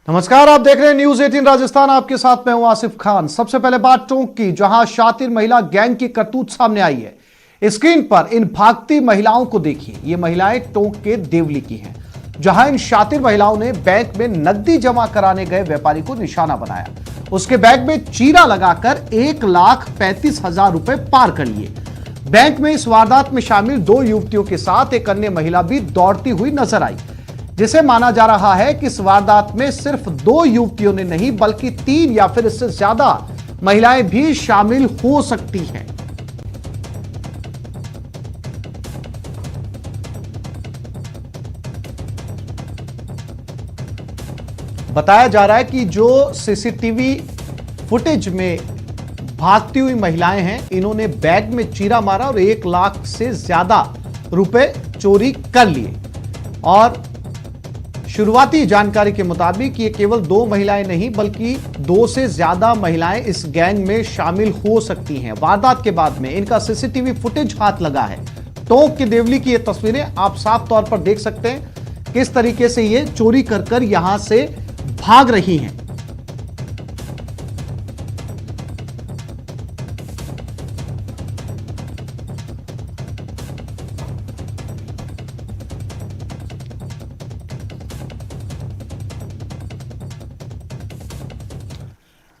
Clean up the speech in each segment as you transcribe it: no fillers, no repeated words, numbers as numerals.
नमस्कार, आप देख रहे हैं न्यूज 18 राजस्थान। आपके साथ मैं हूं आसिफ खान। सबसे पहले बात टोंक की, जहां शातिर महिला गैंग की करतूत सामने आई है। स्क्रीन पर इन भागती महिलाओं को देखिए। ये महिलाएं टोंक के देवली की हैं, जहां इन शातिर महिलाओं ने बैंक में नकदी जमा कराने गए व्यापारी को निशाना बनाया। उसके बैग में चीरा लगाकर 1,35,000 रुपए पार कर लिए। बैंक में इस वारदात में शामिल 2 युवतियों के साथ एक अन्य महिला भी दौड़ती हुई नजर आई, जिसे माना जा रहा है कि इस वारदात में सिर्फ 2 युवतियों ने नहीं बल्कि 3 या फिर इससे ज्यादा महिलाएं भी शामिल हो सकती हैं। बताया जा रहा है कि जो सीसीटीवी फुटेज में भागती हुई महिलाएं हैं, इन्होंने बैग में चीरा मारा और 1 लाख से ज्यादा रुपए चोरी कर लिए। और शुरुआती जानकारी के मुताबिक ये केवल 2 महिलाएं नहीं बल्कि 2 से ज्यादा महिलाएं इस गैंग में शामिल हो सकती हैं। वारदात के बाद में इनका सीसीटीवी फुटेज हाथ लगा है। टोंक की देवली की ये तस्वीरें आप साफ तौर पर देख सकते हैं, किस तरीके से ये चोरी कर यहां से भाग रही हैं।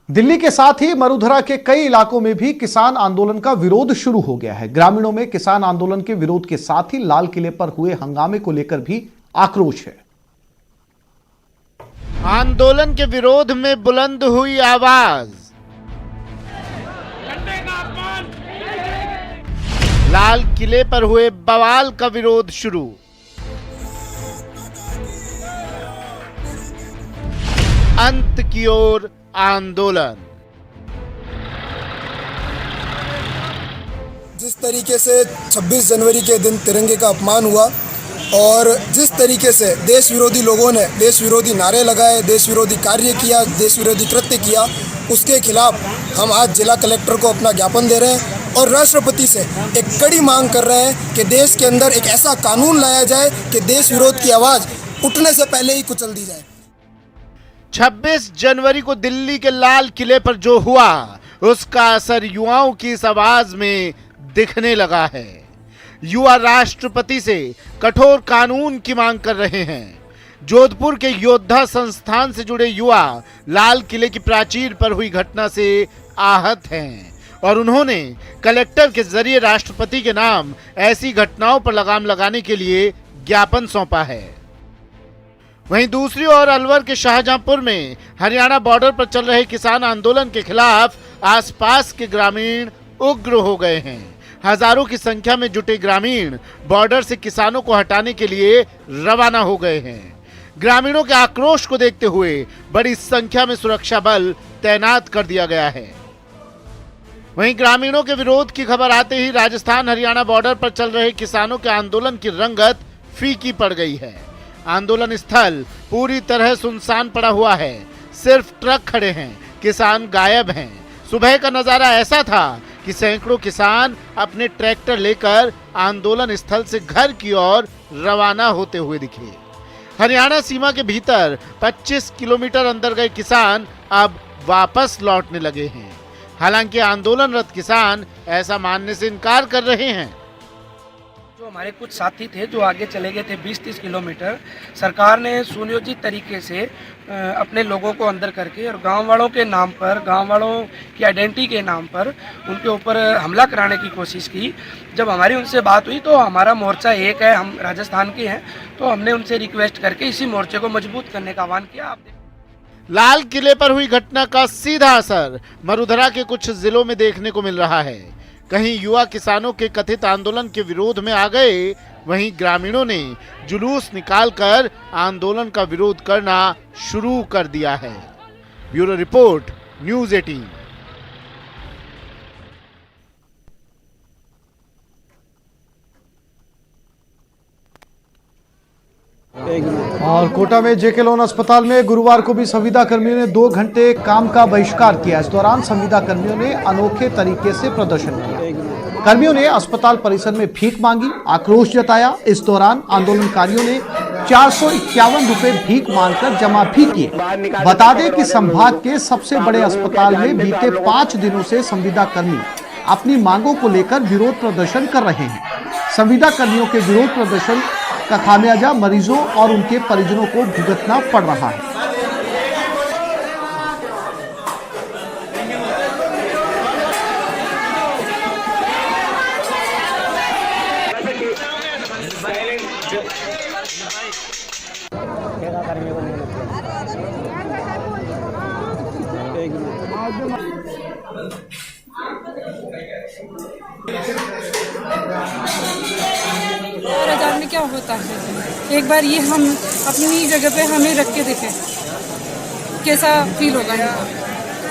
दिल्ली के साथ ही मरुधरा के कई इलाकों में भी किसान आंदोलन का विरोध शुरू हो गया है। ग्रामीणों में किसान आंदोलन के विरोध के साथ ही लाल किले पर हुए हंगामे को लेकर भी आक्रोश है। आंदोलन के विरोध में बुलंद हुई आवाज, लाल किले पर हुए बवाल का विरोध शुरू। अंत की ओर आंदोलन। जिस तरीके से 26 जनवरी के दिन तिरंगे का अपमान हुआ और जिस तरीके से देश विरोधी लोगों ने देश विरोधी नारे लगाए, देश विरोधी कार्य किया, देश विरोधी कृत्य किया, उसके खिलाफ हम आज जिला कलेक्टर को अपना ज्ञापन दे रहे हैं और राष्ट्रपति से एक कड़ी मांग कर रहे हैं कि देश के अंदर एक ऐसा कानून लाया जाए कि देश विरोध की आवाज़ उठने से पहले ही कुचल दी जाए। 26 जनवरी को दिल्ली के लाल किले पर जो हुआ, उसका असर युवाओं की इस आवाज में दिखने लगा है। युवा राष्ट्रपति से कठोर कानून की मांग कर रहे हैं। जोधपुर के योद्धा संस्थान से जुड़े युवा लाल किले की प्राचीर पर हुई घटना से आहत हैं और उन्होंने कलेक्टर के जरिए राष्ट्रपति के नाम ऐसी घटनाओं पर लगाम लगाने के लिए ज्ञापन सौंपा है। वहीं दूसरी ओर अलवर के शाहजहांपुर में हरियाणा बॉर्डर पर चल रहे किसान आंदोलन के खिलाफ आसपास के ग्रामीण उग्र हो गए हैं। हजारों की संख्या में जुटे ग्रामीण बॉर्डर से किसानों को हटाने के लिए रवाना हो गए हैं। ग्रामीणों के आक्रोश को देखते हुए बड़ी संख्या में सुरक्षा बल तैनात कर दिया गया है। वहीं ग्रामीणों के विरोध की खबर आते ही राजस्थान हरियाणा बॉर्डर पर चल रहे किसानों के आंदोलन की रंगत फीकी पड़ गई है। आंदोलन स्थल पूरी तरह सुनसान पड़ा हुआ है। सिर्फ ट्रक खड़े हैं, किसान गायब हैं। सुबह का नजारा ऐसा था कि सैकड़ों किसान अपने ट्रैक्टर लेकर आंदोलन स्थल से घर की ओर रवाना होते हुए दिखे। हरियाणा सीमा के भीतर 25 किलोमीटर अंदर गए किसान अब वापस लौटने लगे हैं। हालांकि आंदोलनरत किसान ऐसा मानने से इनकार कर रहे हैं। जो हमारे कुछ साथी थे जो आगे चले गए थे 20-30 किलोमीटर, सरकार ने सुनियोजित तरीके से अपने लोगों को अंदर करके और गांव वालों के नाम पर, गांव वालों की आइडेंटिटी के नाम पर उनके ऊपर हमला कराने की कोशिश की। जब हमारी उनसे बात हुई तो हमारा मोर्चा एक है, हम राजस्थान के हैं, तो हमने उनसे रिक्वेस्ट करके इसी मोर्चे को मजबूत करने का आह्वान किया। आप लाल किले पर हुई घटना का सीधा असर मरुधरा के कुछ जिलों में देखने को मिल रहा है। कहीं युवा किसानों के कथित आंदोलन के विरोध में आ गए, वहीं ग्रामीणों ने जुलूस निकालकर आंदोलन का विरोध करना शुरू कर दिया है। Bureau report, news 18। और कोटा में जेके लोन अस्पताल में गुरुवार को भी संविदा कर्मियों ने 2 घंटे काम का बहिष्कार किया। इस दौरान संविदा कर्मियों ने अनोखे तरीके से प्रदर्शन किया। कर्मियों ने अस्पताल परिसर में भीख मांगी, आक्रोश जताया। इस दौरान आंदोलनकारियों ने 451 रुपए भीख मांगकर जमा भी किए। बता दें कि संभाग के सबसे बड़े अस्पताल में बीते 5 दिनों से संविदा कर्मी अपनी मांगों को लेकर विरोध प्रदर्शन कर रहे हैं। संविदा कर्मियों के विरोध प्रदर्शन का खामियाजा मरीजों और उनके परिजनों को भुगतना पड़ रहा है। में क्या होता है, एक बार ये हम अपनी जगह पे हमें रख के देखें कैसा फील होगा।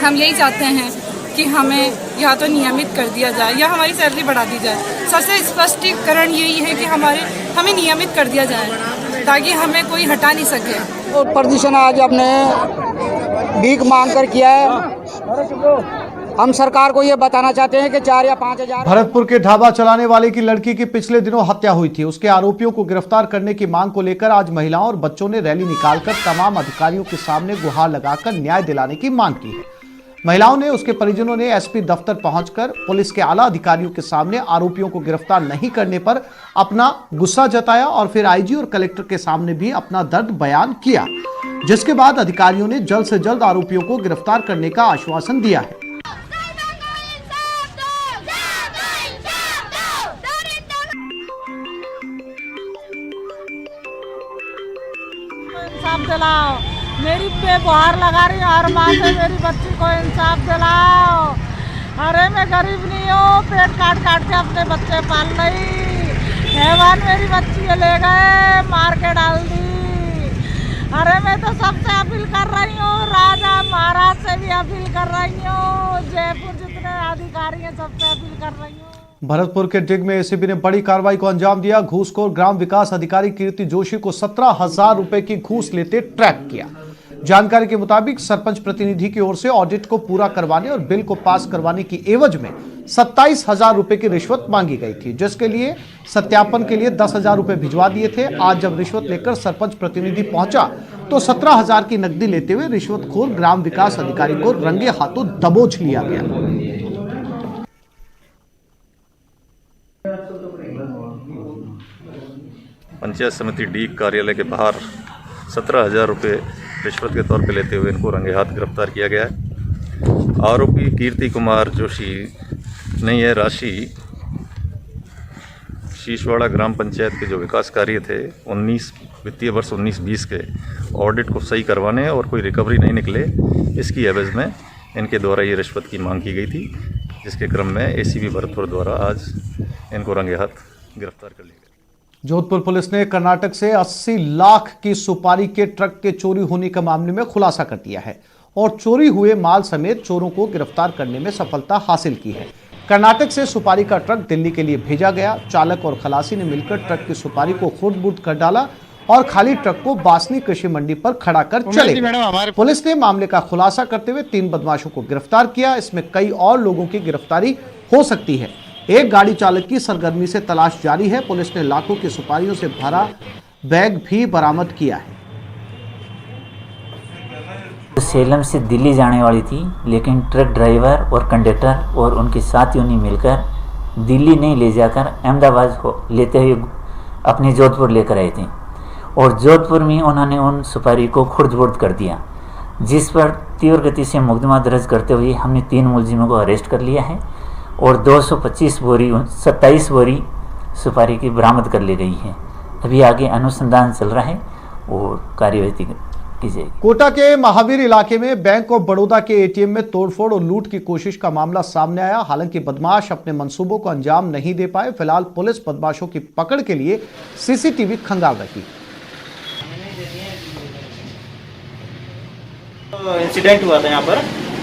हम यही चाहते हैं कि हमें या तो नियमित कर दिया जाए या हमारी सैलरी बढ़ा दी जाए। सबसे स्पष्टीकरण यही है कि हमें नियमित कर दिया जाए ताकि हमें कोई हटा नहीं सके। और प्रदर्शन आज अपने भीख मांग कर किया है। हम सरकार को ये बताना चाहते हैं कि 4 या 5 हजार। भरतपुर के ढाबा चलाने वाले की लड़की की पिछले दिनों हत्या हुई थी। उसके आरोपियों को गिरफ्तार करने की मांग को लेकर आज महिलाओं और बच्चों ने रैली निकालकर तमाम अधिकारियों के सामने गुहार लगाकर न्याय दिलाने की मांग की है। महिलाओं ने, उसके परिजनों ने एसपी दफ्तर पहुंचकर पुलिस के आला अधिकारियों के सामने आरोपियों को गिरफ्तार नहीं करने पर अपना गुस्सा जताया और फिर आईजी और कलेक्टर के सामने भी अपना दर्द बयान किया, जिसके बाद अधिकारियों ने जल्द से जल्द आरोपियों को गिरफ्तार करने का आश्वासन दिया है। इंसाफ दिलाओ, मेरी पे गुहार लगा रही हूँ हर माँ से, मेरी बच्ची को इंसाफ दिलाओ। अरे मैं गरीब नहीं हूँ, पेट काट काट के अपने बच्चे पाल रही। हैवान मेरी बच्ची ले गए, मार के डाल दी। अरे मैं तो सबसे अपील कर रही हूँ, राजा महाराज से भी अपील कर रही हूँ, जयपुर जितने अधिकारी हैं सबसे अपील कर रही हूँ। भरतपुर के डिग में एसीबी ने बड़ी कार्रवाई को अंजाम दिया। घूसखोर ग्राम विकास अधिकारी कीर्ति जोशी को 17,000 रुपए की घूस लेते ट्रैक किया। जानकारी के मुताबिक सरपंच प्रतिनिधि की ओर से ऑडिट को पूरा करवाने और बिल को पास करवाने की एवज में 27,000 रुपए की रिश्वत मांगी गई थी, जिसके लिए सत्यापन के लिए 10,000 रुपए भिजवा दिए थे। आज जब रिश्वत लेकर सरपंच प्रतिनिधि पहुंचा तो 17,000 की नकदी लेते हुए रिश्वतखोर ग्राम विकास अधिकारी को रंगे हाथों दबोच लिया गया। पंचायत समिति डी कार्यालय के बाहर 17,000 रुपये रिश्वत के तौर पे लेते हुए इनको रंगे हाथ गिरफ्तार किया गया है। आरोपी कीर्ति कुमार जोशी ने यह राशि शीशवाड़ा ग्राम पंचायत के जो विकास कार्य थे 19 वित्तीय वर्ष 19-20 के ऑडिट को सही करवाने और कोई रिकवरी नहीं निकले, इसकी एवज में इनके द्वारा ये रिश्वत की मांग की गई थी, जिसके क्रम में एसीबी भरतपुर द्वारा आज इनको रंगे हाथ गिरफ्तार कर लिया गया। जोधपुर पुलिस ने कर्नाटक से 80 लाख की सुपारी के ट्रक के चोरी होने के मामले में खुलासा कर दिया है और चोरी हुए माल समेत चोरों को गिरफ्तार करने में सफलता हासिल की है। कर्नाटक से सुपारी का ट्रक दिल्ली के लिए भेजा गया। चालक और खलासी ने मिलकर ट्रक की सुपारी को खुर्द-बुर्द कर डाला और खाली ट्रक को बासनी कृषि मंडी पर खड़ा कर चले गए। पुलिस ने मामले का खुलासा करते हुए 3 बदमाशों को गिरफ्तार किया। इसमें कई और लोगों की गिरफ्तारी हो सकती है। एक गाड़ी चालक की सरगर्मी से तलाश जारी है। पुलिस ने लाखों की सुपारियों से भरा बैग भी बरामद किया है। सेलम से दिल्ली जाने वाली थी, लेकिन ट्रक ड्राइवर और कंडक्टर और उनके साथियों ने मिलकर दिल्ली नहीं ले जाकर अहमदाबाद लेते हुए अपने जोधपुर लेकर आए थे और जोधपुर में उन्होंने उन सुपारी को खुर्द-बुर्द कर दिया, जिस पर तीव्र गति से मुकदमा दर्ज करते हुए हमने 3 मुलजिमों को अरेस्ट कर लिया है और 225 बोरी 27 बोरी सुपारी की बरामद कर ली गई है। अभी आगे अनुसंधान चल रहा है और कार्यवाही की जाएगी। कोटा के महावीर इलाके में बैंक ऑफ बड़ौदा के एटीएम में तोड़फोड़ और लूट की कोशिश का मामला सामने आया। हालांकि बदमाश अपने मंसूबों को अंजाम नहीं दे पाए। फिलहाल पुलिस बदमाशों की पकड़ के लिए सीसीटीवी खंगाल रखी। इंसिडेंट हुआ था यहाँ पर,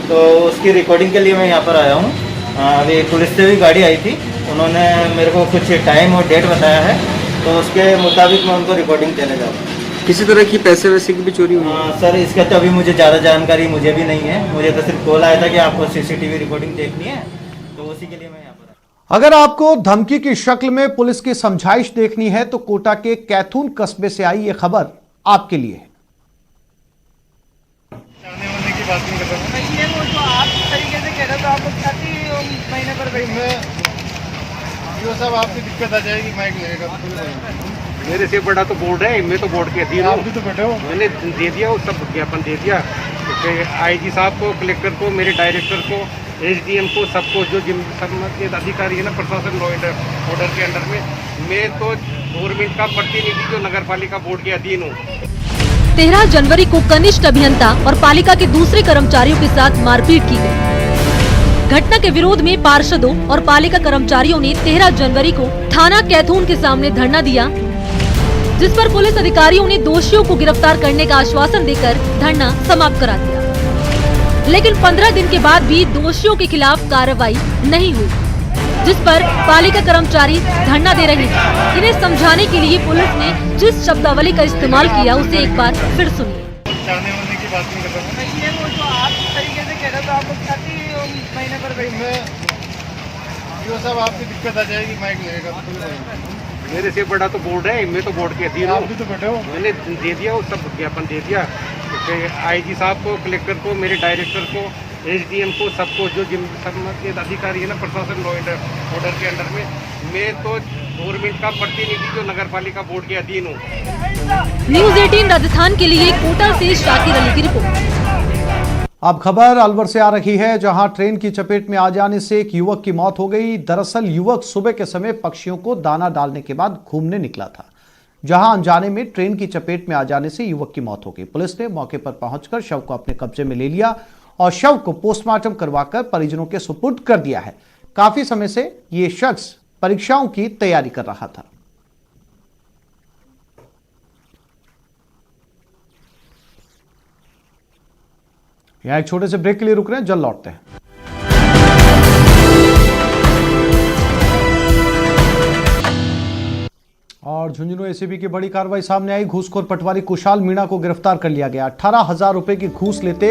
तो उसकी रिकॉर्डिंग के लिए मैं यहाँ पर आया हूँ। अभी पुलिस से भी गाड़ी आई थी, उन्होंने मेरे को कुछ टाइम और डेट बताया है, तो उसके मुताबिक मैं उनको रिकॉर्डिंग देने जाऊँगा। किसी तरह की पैसे वैसे की भी चोरी हुई? सर इसका तो अभी मुझे ज़्यादा जानकारी मुझे भी नहीं है। मुझे तो सिर्फ कॉल आया था कि आपको सीसीटीवी रिकॉर्डिंग देखनी है, तो उसी के लिए मैं यहाँ पर। अगर आपको धमकी की शक्ल में पुलिस की समझाइश देखनी है तो कोटा के कैथून कस्बे से आई ये खबर आपके लिए है। ये वो जो आप तरीके से कह रहे हो, आप लोग काफी महीने पर साहब आपकी दिक्कत आ जाएगी, माइक लगेगा। मेरे से बड़ा तो बोर्ड है, मैं तो बोर्ड के अधीन हूँ। आप भी तो बैठे हो। मैंने दे दिया वो सब विज्ञापन दे दिया आईजी साहब को, कलेक्टर को, मेरे डायरेक्टर को, एसडीएम को, सबको जो संबंधित अधिकारी है ना प्रशासन लॉ एंड ऑर्डर के अंडर में। मैं तो गवर्नमेंट का प्रतिनिधि जो नगर पालिका बोर्ड के अधीन हूँ। 13 जनवरी को कनिष्ठ अभियंता और पालिका के दूसरे कर्मचारियों के साथ मारपीट की गई। घटना के विरोध में पार्षदों और पालिका कर्मचारियों ने 13 जनवरी को थाना कैथून के सामने धरना दिया, जिस पर पुलिस अधिकारियों ने दोषियों को गिरफ्तार करने का आश्वासन देकर धरना समाप्त करा दिया। लेकिन 15 दिन के बाद भी दोषियों के खिलाफ कार्रवाई नहीं हुई, जिस पर पालिका कर्मचारी धरना दे रहे हैं। इन्हें समझाने के लिए पुलिस ने जिस शब्दावली का इस्तेमाल किया उसे एक बार फिर सुनिए। ये वो जो आप तरीके से कह रहे हो, आप लोग काफी महीने पर साहब आपकी दिक्कत आ जाएगी, माइक लगेगा। मेरे से बड़ा तो बोर्ड है, मैं तो बोर्ड के अधीन हूँ। आप भी तो बैठे हो। मैंने दे दिया वो सब विज्ञापन दे दिया आईजी साहब को, कलेक्टर को, मेरे डायरेक्टर को, एसडीएम को, सबको जो संबंधित अधिकारी है ना प्रशासन लॉ एंड ऑर्डर के अंडर में। मैं तो गवर्नमेंट का प्रतिनिधि जो नगर पालिका बोर्ड के अधीन हूँ। न्यूज़ 18 राजस्थान के लिए कोटा से शाकिर अली की रिपोर्ट। अब खबर अलवर से आ रही है, जहां ट्रेन की चपेट में आ जाने से एक युवक की मौत हो गई। दरअसल युवक सुबह के समय पक्षियों को दाना डालने के बाद घूमने निकला था, जहां अनजाने में ट्रेन की चपेट में आ जाने से युवक की मौत हो गई। पुलिस ने मौके पर पहुंचकर शव को अपने कब्जे में ले लिया और शव को पोस्टमार्टम करवाकर परिजनों के सुपुर्द कर दिया है। काफी समय से ये शख्स परीक्षाओं की तैयारी कर रहा था। यहां एक छोटे से ब्रेक के लिए रुक रहे हैं, जल्द लौटते हैं। और झुंझुनू एसीबी की बड़ी कार्रवाई सामने आई। घूसखोर पटवारी कुशाल मीणा को गिरफ्तार कर लिया गया। 18,000 रुपए की घूस लेते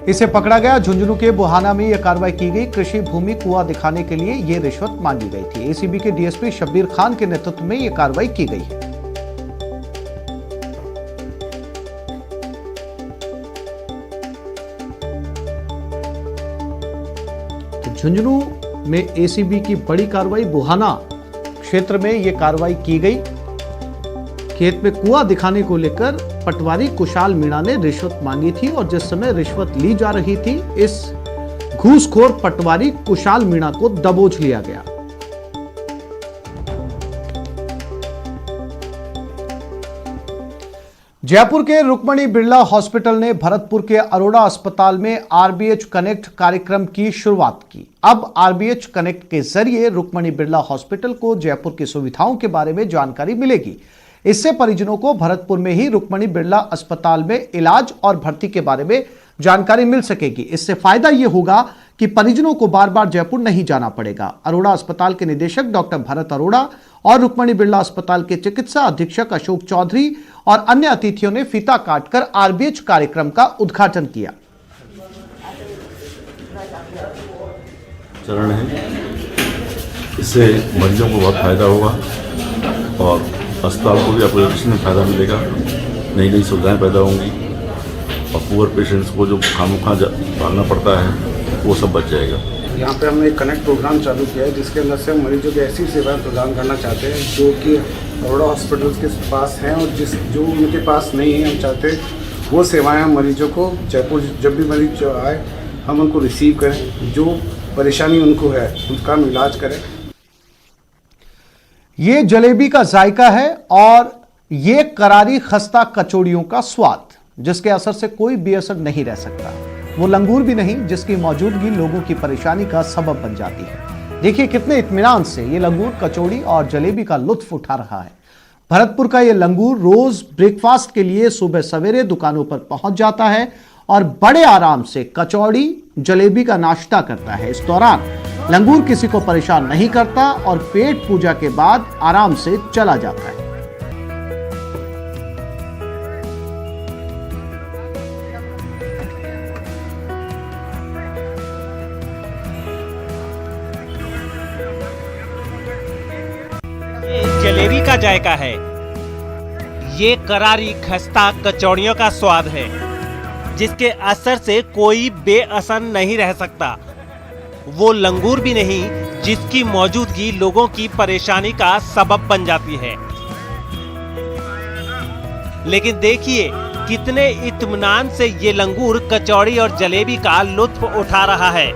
इसे पकड़ा गया। झुंझुनू के बुहाना में यह कार्रवाई की गई। कृषि भूमि कुआं दिखाने के लिए यह रिश्वत मांगी गई थी। एसीबी के डीएसपी शब्बीर खान के नेतृत्व में यह कार्रवाई की गई है। झुंझुनू में एसीबी की बड़ी कार्रवाई। बुहाना क्षेत्र में यह कार्रवाई की गई। खेत में कुआं दिखाने को लेकर पटवारी कुशाल मीणा ने रिश्वत मांगी थी और जिस समय रिश्वत ली जा रही थी, इस घूसखोर पटवारी कुशाल मीणा को दबोच लिया गया। जयपुर के रुक्मणी बिरला हॉस्पिटल ने भरतपुर के अरोड़ा अस्पताल में आरबीएच कनेक्ट कार्यक्रम की शुरुआत की। अब आरबीएच कनेक्ट के जरिए रुक्मणी बिरला हॉस्पिटल को जयपुर की सुविधाओं के बारे में जानकारी मिलेगी। इससे परिजनों को भरतपुर में ही रुक्मणी बिरला अस्पताल में इलाज और भर्ती के बारे में जानकारी मिल सकेगी। इससे फायदा यह होगा कि परिजनों को बार बार जयपुर नहीं जाना पड़ेगा। अरोड़ा अस्पताल के निदेशक डॉक्टर भरत अरोड़ा और रुक्मणी बिरला अस्पताल के चिकित्सा अधीक्षक अशोक चौधरी और अन्य अतिथियों ने फीता काटकर आरबीएच कार्यक्रम का उद्घाटन किया। चरण है, इससे मरीजों को बहुत फायदा होगा और अस्पताल को भी ऑपरेशन में फायदा मिलेगा। नई नई सुविधाएं पैदा होंगी और पुअर पेशेंट्स को जो खामोखा भागना पड़ता है वो सब बच जाएगा। यहाँ पे हमने एक कनेक्ट प्रोग्राम चालू किया है जिसके अंदर से हम मरीजों को ऐसी सेवाएं प्रदान करना चाहते हैं जो कि अरोड़ा हॉस्पिटल्स के पास हैं और जो उनके पास नहीं है, हम चाहते हैं वो सेवाएं हम मरीजों को जयपुर जब भी मरीज आए हम उनको रिसीव करें, जो परेशानी उनको है उनका हम इलाज करें। ये जलेबी का जायका है और ये करारी खस्ता कचौड़ियों का स्वाद, जिसके असर से कोई बेअसर नहीं रह सकता। वो लंगूर भी नहीं जिसकी मौजूदगी लोगों की परेशानी का सबब बन जाती है। देखिए कितने इत्मीनान से ये लंगूर कचौड़ी और जलेबी का लुत्फ उठा रहा है। भरतपुर का ये लंगूर रोज ब्रेकफास्ट के लिए सुबह सवेरे दुकानों पर पहुंच जाता है और बड़े आराम से कचौड़ी जलेबी का नाश्ता करता है। इस दौरान लंगूर किसी को परेशान नहीं करता और पेट पूजा के बाद आराम से चला जाता है। का जायका है। ये करारी खस्ता कचौड़ियों का स्वाद है, जिसके असर से कोई बेअसर नहीं रह सकता। वो लंगूर भी नहीं जिसकी मौजूदगी लोगों की परेशानी का सबब बन जाती है। लेकिन देखिए कितने इत्मीनान से ये लंगूर कचौड़ी और जलेबी का लुत्फ उठा रहा है।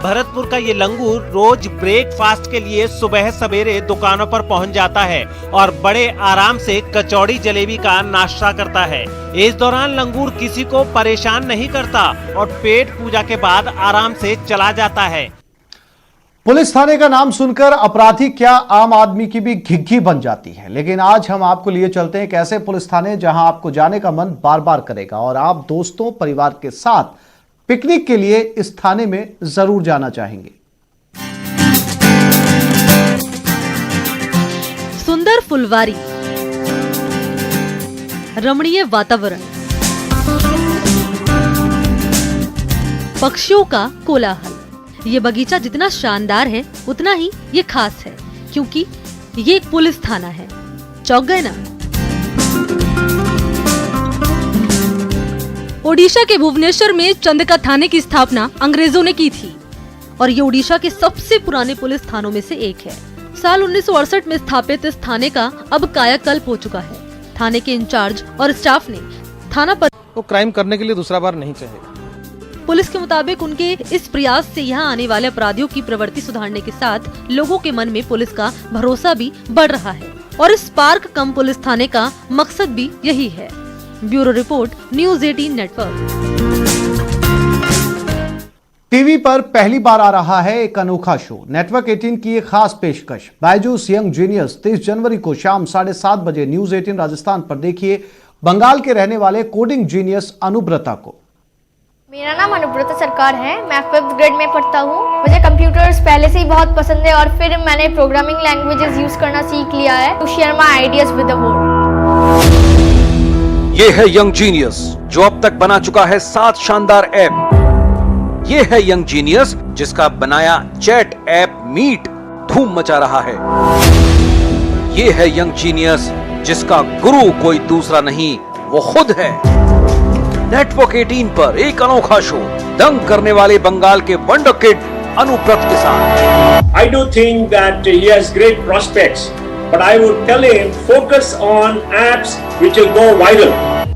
भरतपुर का ये लंगूर रोज ब्रेकफास्ट के लिए सुबह सवेरे दुकानों पर पहुंच जाता है और बड़े आराम से कचौड़ी जलेबी का नाश्ता करता है। इस दौरान लंगूर किसी को परेशान नहीं करता और पेट पूजा के बाद आराम से चला जाता है। पुलिस थाने का नाम सुनकर अपराधी क्या आम आदमी की भी घिघी बन जाती है। लेकिन आज हम आपको लिए चलते हैं एक ऐसे पुलिस थाने जहां आपको जाने का मन बार बार करेगा और आप दोस्तों परिवार के साथ पिकनिक के लिए इस थाने में जरूर जाना चाहेंगे। सुंदर फुलवारी, रमणीय वातावरण, पक्षियों का कोलाहल। ये बगीचा जितना शानदार है उतना ही ये खास है, क्योंकि ये एक पुलिस थाना है। चौंक गए ना? ओडिशा के भुवनेश्वर में चंदका थाने की स्थापना अंग्रेजों ने की थी और ये ओडिशा के सबसे पुराने पुलिस थानों में से एक है। साल 1968 में स्थापित इस थाने का अब कायाकल्प हो चुका है। थाने के इंचार्ज और स्टाफ ने थाना पर वो क्राइम करने के लिए दूसरा बार नहीं चाहेगा। पुलिस के मुताबिक उनके इस प्रयास से यहाँ आने वाले अपराधियों की प्रवृत्ति सुधारने के साथ लोगों के मन में पुलिस का भरोसा भी बढ़ रहा है और इस पार्क कम पुलिस थाने का मकसद भी यही है। Bureau report, news 18 network. TV पर पहली बार आ रहा है एक अनोखा शो। नेटवर्क 18 की एक खास पेशकश बायजूस यंग जीनियस 30 जनवरी को शाम 7:30 बजे न्यूज़ 18 राजस्थान पर देखिए बंगाल के रहने वाले कोडिंग जीनियस अनुब्रता को। मेरा नाम अनुब्रता सरकार है। मैं 5th ग्रेड में पढ़ता हूँ। मुझे कंप्यूटर्स पहले से ही बहुत पसंद है और फिर मैंने प्रोग्रामिंग लैंग्वेजेस यूज करना सीख लिया है to share my ideas with the world. ये है यंग जीनियस जो अब तक बना चुका है 7 शानदार ऐप। ये है यंग जीनियस जिसका बनाया चैट ऐप मीट धूम मचा रहा है। ये है यंग जीनियस जिसका गुरु कोई दूसरा नहीं वो खुद है। नेटवर्क 18 पर एक अनोखा शो दंग करने वाले बंगाल के वंडर किड अनुब्रत के साथ। I do think that he has great prospects, but I would tell him focus on apps which will go viral.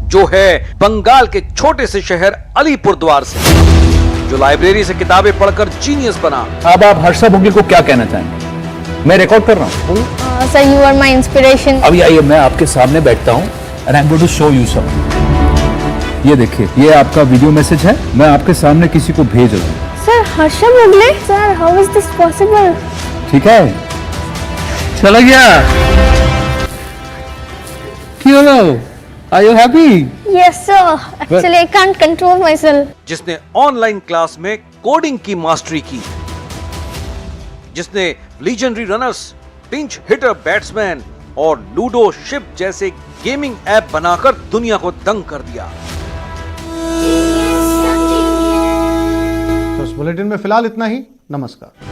जो है बंगाल के छोटे से शहर अलीपुरद्वार से, जो लाइब्रेरी से किताबें पढ़कर जीनियस बना। अब आप हर्षा भोगली को क्या कहना चाहेंगे? मैं रिकॉर्ड कर रहा हूँ। Sir, you are my inspiration. अभी आइए, मैं आपके सामने बैठता हूँ and I'm going to show you something. ये देखिए, ये आपका वीडियो मैसेज है, मैं आपके सामने किसी को भेज रहा हूँ। Sir, Harsha Bhogle? Sir, how is this possible? ठीक है, चला गया। क्यों लो? Are you happy? Yes sir. Actually I can't control myself. जिसने ऑनलाइन क्लास में कोडिंग की मास्टरी की, जिसने legendary runners, pinch hitter batsman और लूडो शिप जैसे गेमिंग ऐप बनाकर दुनिया को दंग कर दिया। तो इस बुलेटिन में फिलहाल इतना ही। नमस्कार।